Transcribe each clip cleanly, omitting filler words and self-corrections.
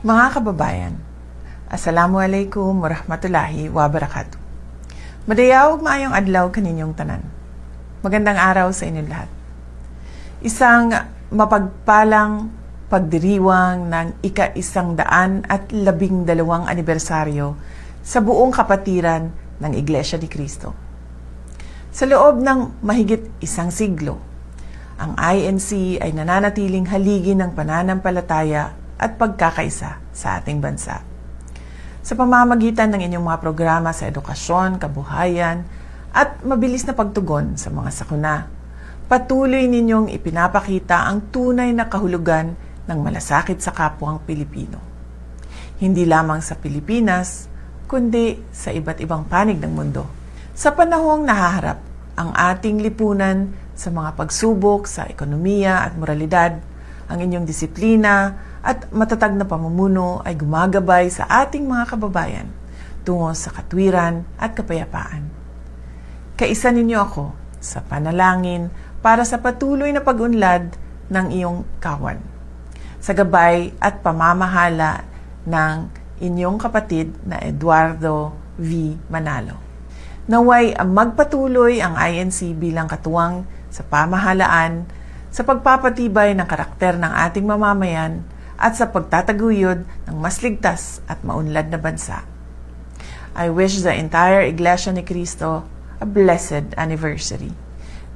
Mga kababayan, Assalamualaikum warahmatullahi wabarakatuh. Madayaw maayong adlaw kaninyong tanan. Magandang araw sa inyong lahat. Isang mapagpalang pagdiriwang ng ika-112 anibersaryo sa buong kapatiran ng Iglesia ni Cristo. Sa loob ng mahigit isang siglo, ang INC ay nananatiling haligi ng pananampalataya at pagkakaisa sa ating bansa. Sa pamamagitan ng inyong mga programa sa edukasyon, kabuhayan, at mabilis na pagtugon sa mga sakuna, patuloy ninyong ipinapakita ang tunay na kahulugan ng malasakit sa kapwang Pilipino. Hindi lamang sa Pilipinas, kundi sa iba't ibang panig ng mundo. Sa panahong nahaharap ang ating lipunan sa mga pagsubok sa ekonomiya at moralidad, ang inyong disiplina at matatag na pamumuno ay gumagabay sa ating mga kababayan tungo sa katwiran at kapayapaan. Kaisa ninyo ako sa panalangin para sa patuloy na pag-unlad ng iyong kawan, sa gabay at pamamahala ng inyong kapatid na Eduardo V. Manalo. Naway magpatuloy ang INC bilang katuwang sa pamahalaan sa pagpapatibay ng karakter ng ating mamamayan at sa pagtataguyod ng mas ligtas at maunlad na bansa. I wish the entire Iglesia ni Cristo a blessed anniversary.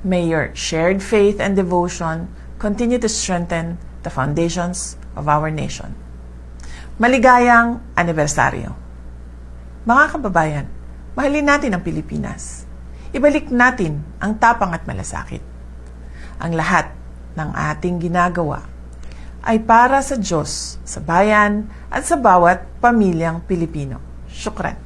May your shared faith and devotion continue to strengthen the foundations of our nation. Maligayang anibersaryo! Mga kababayan, mahalin natin ang Pilipinas. Ibalik natin ang tapang at malasakit. Ang lahat ng ating ginagawa ay para sa Diyos, sa bayan, at sa bawat pamilyang Pilipino. Syukran.